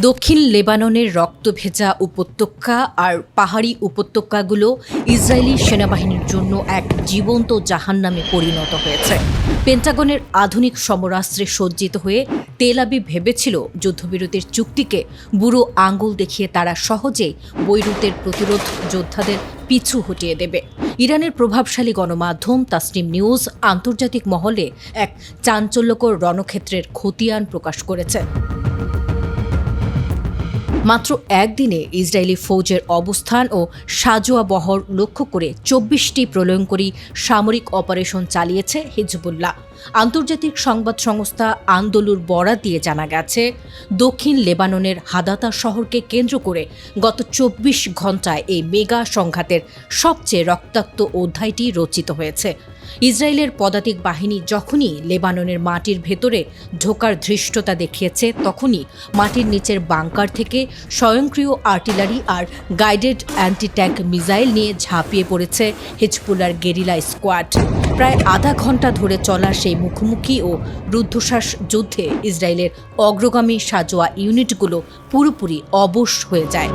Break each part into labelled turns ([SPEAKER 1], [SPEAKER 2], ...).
[SPEAKER 1] দক্ষিণ লেবাননের রক্তভেজা উপত্যকা আর পাহাড়ি উপত্যকাগুলো ইসরায়েলি সেনাবাহিনীর জন্য এক জীবন্ত জাহান্নামে পরিণত হয়েছে। পেন্টাগনের আধুনিক সমরাস্ত্রে সজ্জিত হয়ে তেল আবিব ভেবেছিল যুদ্ধবিরতির চুক্তিকে বুড়ো আঙ্গুল দেখিয়ে তারা সহজেই বৈরুতের প্রতিরোধ যোদ্ধাদের পিছু হটিয়ে দেবে। ইরানের প্রভাবশালী গণমাধ্যম তাসনিম নিউজ আন্তর্জাতিক মহলে এক চাঞ্চল্যকর রণক্ষেত্রের খতিয়ান প্রকাশ করেছে। মাত্র একদিনে ইসরায়েলি ফৌজের অবস্থান ও সাজোয়া বহর লক্ষ্য করে ২৪টি প্রলয়ঙ্করী সামরিক অপারেশন চালিয়েছে হিজবুল্লাহ। আন্তর্জাতিক সংবাদ সংস্থা আন্দোলুর বরাত দিয়ে জানা গেছে, দক্ষিণ লেবাননের হাদাতা শহরকে কেন্দ্র করে গত ২৪ ঘণ্টায় এই মেগা সংঘাতের সবচেয়ে রক্তাক্ত অধ্যায়টি রচিত হয়েছে। ইসরায়েলের পদাতিক বাহিনী যখনই লেবাননের মাটির ভেতরে ঢোকার ধৃষ্টতা দেখিয়েছে, তখনই মাটির নিচের বাংকার থেকে স্বয়ংক্রিয় আর্টিলারি আর গাইডেড অ্যান্টি ট্যাঙ্ক মিসাইল নিয়ে ঝাঁপিয়ে পড়েছে হিজবুল্লাহর গেরিলা স্কোয়াড। প্রায় আধা ঘণ্টা ধরে চলা সেই মুখোমুখি ও রুদ্ধশ্বাস যুদ্ধে ইসরায়েলের অগ্রগামী সাজোয়া ইউনিটগুলো পুরোপুরি অবশ হয়ে যায়।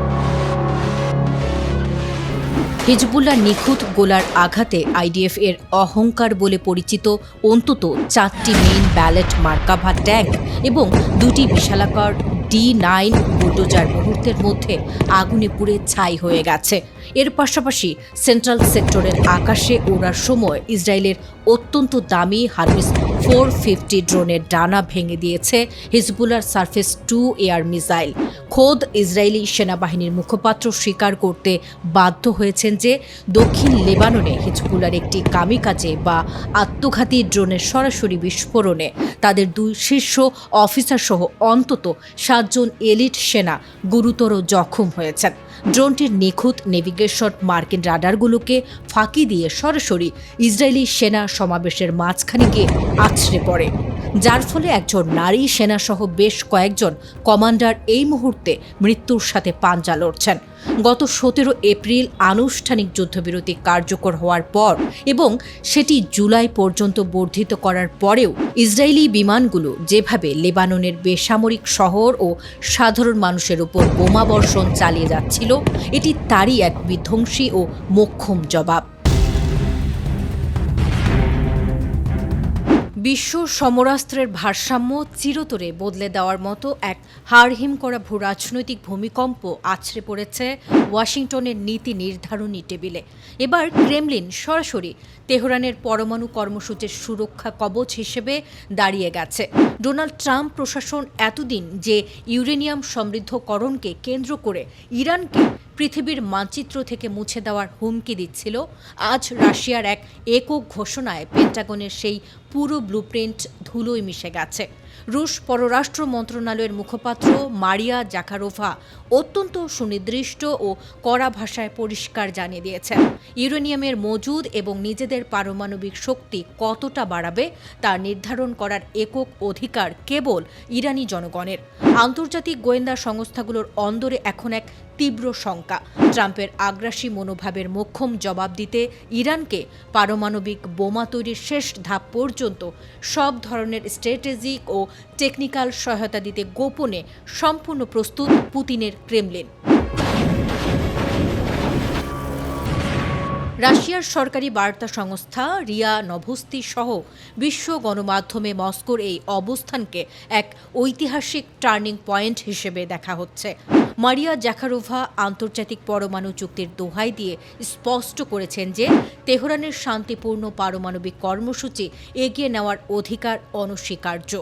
[SPEAKER 1] হিজবুল্লাহ নিখুঁত গোলার আঘাতে আইডিএফ এর অহংকার বলে পরিচিত অন্তত ৪টি মেইন ব্যালেট মার্কাভা ট্যাঙ্ক এবং ২টি বিশালাকার D9 বুলডোজার মুহূর্তের মধ্যে আগুনে পুড়ে ছাই হয়ে গেছে। এর পাশাপাশি সেন্ট্রাল সেক্টরের আকাশে ওড়ার সময় ইসরায়েলের অত্যন্ত দামি হারমিস 450 ড্রোনের ডানা ভেঙে দিয়েছে হিজবুল্লাহর সারফেস 2 এয়ার মিসাইল। খোদ ইসরায়েলি সেনাবাহিনীর মুখপাত্র স্বীকার করতে বাধ্য হয়েছেন যে দক্ষিণ লেবাননে হিজবুল্লাহর একটি কামিকাজে বা আত্মঘাতী ড্রোনের সরাসরি বিস্ফোরণে তাদের ২ শীর্ষ অফিসার সহ অন্তত ৭ জন এলিট সেনা গুরুতর জখম হয়েছেন। ড্রোনটির নিখুঁত নেভিগেশন মার্কিন রাডারগুলোকে ফাঁকি দিয়ে সরাসরি ইসরায়েলি সেনা সমাবেশের মাঝখানে গিয়ে আছড়ে পড়ে, যার ফলে একজন নারী সেনাসহ বেশ কয়েকজন কমান্ডার এই মুহূর্তে মৃত্যুর সাথে পাঞ্জা লড়ছেন। গত ১৭ এপ্রিল আনুষ্ঠানিক যুদ্ধবিরতি কার্যকর হওয়ার পর এবং সেটি জুলাই পর্যন্ত বর্ধিত করার পরেও ইসরায়েলি বিমানগুলো যেভাবে লেবাননের বেসামরিক শহর ও সাধারণ মানুষের উপর বোমাবর্ষণ চালিয়ে যাচ্ছিল, এটি তারই এক বিধ্বংসী ও মোক্ষম জবাব। বিশ্ব সমরাস্ত্রের ভারসাম্য চিরতরে বদলে দেওয়ার মতো এক হাড়হিম করা ভূরাজনৈতিক ভূমিকম্প আছড়ে পড়েছে ওয়াশিংটনের নীতি নির্ধারণী টেবিলে। এবার ক্রেমলিন সরাসরি তেহরানের পরমাণু কর্মসূচির সুরক্ষা কবচ হিসেবে দাঁড়িয়ে গেছে। ডোনাল্ড ট্রাম্প প্রশাসন এতদিন যে ইউরেনিয়াম সমৃদ্ধকরণকে কেন্দ্র করে ইরানকে পৃথিবীর মানচিত্র থেকে মুছে দেওয়ার হুমকি দিচ্ছিল, আজ রাশিয়ার এক একক ঘোষণায় পেন্টাগনের সেই পুরো ব্লুপ্রিন্ট ধুলোয় মিশে গেছে। রুশ পররাষ্ট্র মন্ত্রণালয়ের মুখপাত্র মারিয়া জাখারোভা অত্যন্ত সুনির্দিষ্ট ও কড়া ভাষায় পরিষ্কার জানিয়ে দিয়েছেন, ইউরেনিয়ামের মজুদ এবং নিজেদের পারমাণবিক শক্তি কতটা বাড়াবে তা নির্ধারণ করার একক অধিকার কেবল ইরানি জনগণের। আন্তর্জাতিক গোয়েন্দা সংস্থাগুলোর অন্দরে এখন এক তীব্র শঙ্কা, ট্রাম্পের আগ্রাসী মনোভাবের মোক্ষম জবাব দিতে ইরানকে পারমাণবিক বোমা তৈরির শেষ ধাপ পর্যন্ত সব ধরনের স্ট্র্যাটেজিক ও টেকনিক্যাল সহায়তা দিতে গোপনে সম্পূর্ণ প্রস্তুত পুতিনের ক্রেমলিন। রাশিয়ার সরকারি বার্তা সংস্থা রিয়া নভোস্তি সহ বিশ্ব গণমাধ্যমে মস্কোর এই অবস্থানকে এক ঐতিহাসিক টার্নিং পয়েন্ট হিসেবে দেখা হচ্ছে। মারিয়া জাখারোভা আন্তর্জাতিক পরমাণু চুক্তির দোহাই দিয়ে স্পষ্ট করেছেন যে তেহরানের শান্তিপূর্ণ পারমাণবিক কর্মসূচি এগিয়ে নেওয়ার অধিকার অনস্বীকার্য।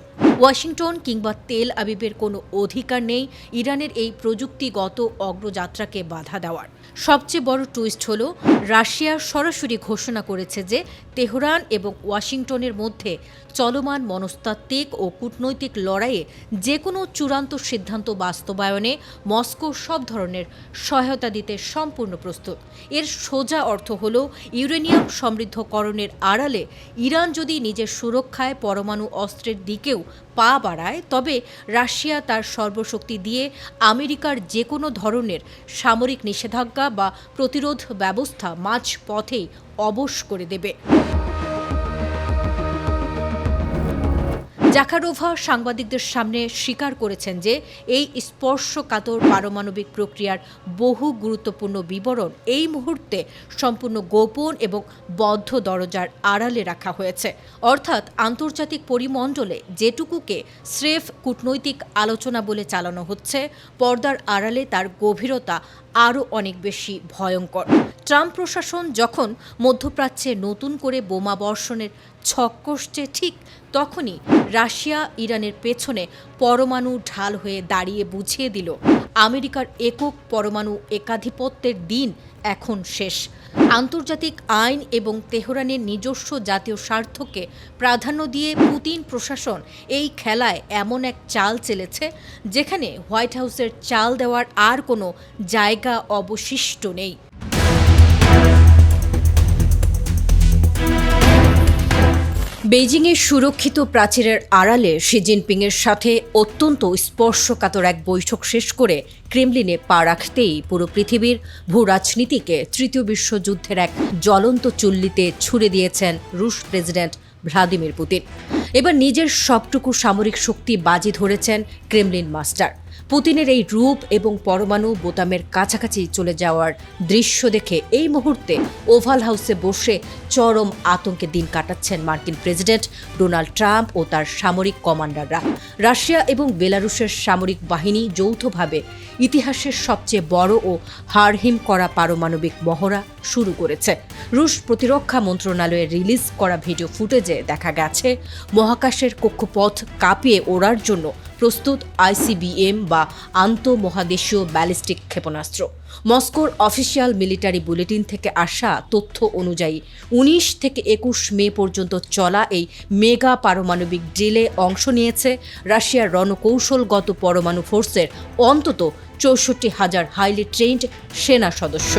[SPEAKER 1] ওয়াশিংটন কিংবা তেল আবিবের কোনো অধিকার নেই ইরানের এই প্রযুক্তিগত অগ্রযাত্রাকে বাধা দেওয়ার। সবচেয়ে বড় টুইস্ট হল, রাশিয়া সরাসরি ঘোষণা করেছে যে তেহরান এবং ওয়াশিংটনের মধ্যে চলমান মনস্তাত্ত্বিক ও কূটনৈতিক লড়াইয়ে যে কোনো চূড়ান্ত সিদ্ধান্ত বাস্তবায়নে মস্কো সব ধরনের সহায়তা দিতে সম্পূর্ণ প্রস্তুত। এর সোজা অর্থ হল, ইউরেনিয়াম সমৃদ্ধকরণের আড়ালে ইরান যদি নিজের সুরক্ষায় পরমাণু অস্ত্রের দিকেও পা বাড়ায়, তবে রাশিয়া তার সর্বশক্তি দিয়ে আমেরিকার যে কোনো ধরনের সামরিক নিষেধাজ্ঞা বা প্রতিরোধ ব্যবস্থা মাঝ পথেই অবশ করে দেবে। জাকারোভা সাংবাদিকদের সামনে স্বীকার করেছেন যে এই স্পর্শকাতর পারমাণবিক প্রক্রিয়ার বহু গুরুত্বপূর্ণ বিবরণ এই মুহূর্তে সম্পূর্ণ গোপন এবং বদ্ধ দরজার আড়ালে রাখা হয়েছে। অর্থাৎ আন্তর্জাতিক পরিমণ্ডলে যেটুকুকে স্রেফ কূটনৈতিক আলোচনা বলে চালানো হচ্ছে, পর্দার আড়ালে তার গভীরতা আরও অনেক বেশি ভয়ঙ্কর। ট্রাম্প প্রশাসন যখন মধ্যপ্রাচ্যে নতুন করে বোমা বর্ষণের ছক কষছে, ঠিক তখনই রাশিয়া ইরানের পেছনে পরমাণু ঢাল হয়ে দাঁড়িয়ে বুঝিয়ে দিল আমেরিকার একক পরমাণু একাধিপত্যের দিন এখন শেষ। আন্তর্জাতিক আইন এবং তেহরানের নিজস্ব জাতীয় স্বার্থকে প্রাধান্য দিয়ে পুতিন প্রশাসন এই খেলায় এমন এক চাল চেলেছে যেখানে হোয়াইট হাউসের চাল দেওয়ার আর কোনো জায়গা অবশিষ্ট নেই। বেইজিংয়ের সুরক্ষিত প্রাচীরের আড়ালে শি জিনপিংয়ের সাথে অত্যন্ত স্পর্শকাতর এক বৈঠক শেষ করে ক্রেমলিনে পা রাখতেই পুরো পৃথিবীর ভূরাজনীতিকে তৃতীয় বিশ্বযুদ্ধের এক জ্বলন্ত চুল্লিতে ছুড়ে দিয়েছেন রুশ প্রেসিডেন্ট ভ্লাদিমির পুতিন। এবার নিজের সবটুকু সামরিক শক্তি বাজি ধরেছেন ক্রেমলিন মাস্টার। পুতিনের এই রূপ এবং পরমাণু বোতামের কাছাকাছি চলে যাওয়ার দৃশ্য দেখে এই মুহূর্তে ওভাল হাউসে বসে চরম আতঙ্কে দিন কাটাচ্ছেন মার্কিন প্রেসিডেন্ট ডোনাল্ড ট্রাম্প ও তার সামরিক কমান্ডাররা। রাশিয়া এবং বেলারুশের সামরিক বাহিনী যৌথভাবে ইতিহাসের সবচেয়ে বড় ও হাড়হিম করা পারমাণবিক মহড়া শুরু করেছে। রুশ প্রতিরক্ষা মন্ত্রণালয়ের রিলিজ করা ভিডিও ফুটেজে দেখা গেছে মহাকাশের কক্ষপথ কাঁপিয়ে ওড়ার জন্য প্রস্তুত আইসিবিএম বা আন্তঃমহাদেশীয় ব্যালিস্টিক ক্ষেপণাস্ত্র। মস্কোর অফিসিয়াল মিলিটারি বুলেটিন থেকে আসা তথ্য অনুযায়ী 19 থেকে 21 মে পর্যন্ত চলা এই মেগা পারমাণবিক ড্রিলে অংশ নিয়েছে রাশিয়ার রণকৌশলগত পরমাণু ফোর্সের অন্তত 64,000 হাইলি ট্রেন্ড সেনা সদস্য।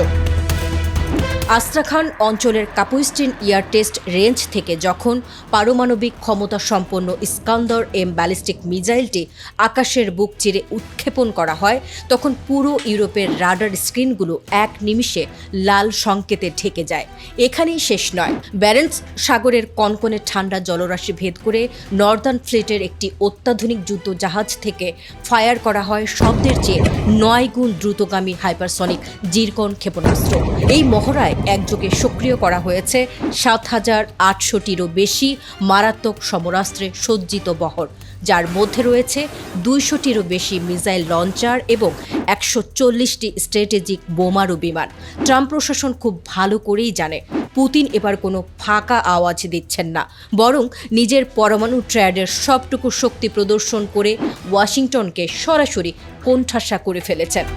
[SPEAKER 1] আস্ট্রাখান অঞ্চলের কাপুইস্টিন এয়ার টেস্ট রেঞ্জ থেকে যখন পারমাণবিক ক্ষমতা সম্পন্ন ইস্কান্দর এম ব্যালিস্টিক মিসাইলটি আকাশের বুক চিরে উৎক্ষেপণ করা হয়, তখন পুরো ইউরোপের রাডার স্ক্রিনগুলো এক নিমিষে লাল সংকেতে ঢেকে যায়। এখানেই শেষ নয়, ব্যারেন্টস সাগরের কনকনে ঠান্ডা জলরাশি ভেদ করে নর্দার্ন ফ্লিটের একটি অত্যাধুনিক যুদ্ধ জাহাজ থেকে ফায়ার করা হয় শব্দের চেয়ে 9 গুণ দ্রুতগামী হাইপারসনিক জিরকন ক্ষেপণাস্ত্র। এই মহড়ায় একযোগে সক্রিয় করা হয়েছে 7,800টিরও বেশি মারাত্মক সমরাস্ত্রে সজ্জিত বহর, যার মধ্যে রয়েছে 200টিরও বেশি মিসাইল লঞ্চার এবং 140টি স্ট্র্যাটেজিক বোমারু বিমান। ট্রাম্প প্রশাসন খুব ভালো করেই জানে পুতিন এবার কোনো ফাঁকা আওয়াজ দিচ্ছেন না, বরং নিজের পরমাণু ট্রায়াডের সবটুকু শক্তি প্রদর্শন করে ওয়াশিংটনকে সরাসরি কোণঠাসা করে ফেলেছেন।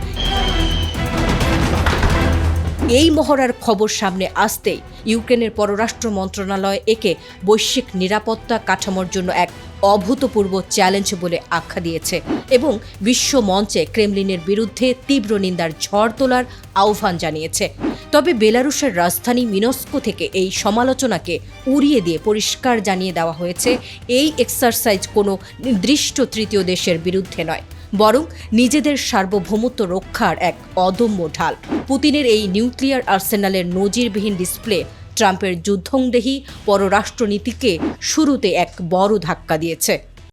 [SPEAKER 1] এই মহড়ার খবর সামনে আসতেই ইউক্রেনের পররাষ্ট্র মন্ত্রণালয় একে বৈশ্বিক নিরাপত্তা কাঠামোর জন্য এক অভূতপূর্ব চ্যালেঞ্জ বলে আখ্যা দিয়েছে এবং বিশ্ব মঞ্চে ক্রেমলিনের বিরুদ্ধে তীব্র নিন্দার ঝড় তোলার আহ্বান জানিয়েছে। তবে বেলারুশের রাজধানী মিনস্কো থেকে এই সমালোচনাকে উড়িয়ে দিয়ে পরিষ্কার জানিয়ে দেওয়া হয়েছে এই এক্সারসাইজ কোনো নির্দিষ্ট তৃতীয় দেশের বিরুদ্ধে নয়, বরং নিজেদের সার্বভৌমত্ব রক্ষার এক অদম্য ঢাল। পুতিনের এই নিউক্লিয়ার আর্সেনালের নজিরবিহীন ডিসপ্লে ট্রাম্পের যুদ্ধংদেহী পররাষ্ট্রনীতিকে শুরুতে এক বড় ধাক্কা দিয়েছে।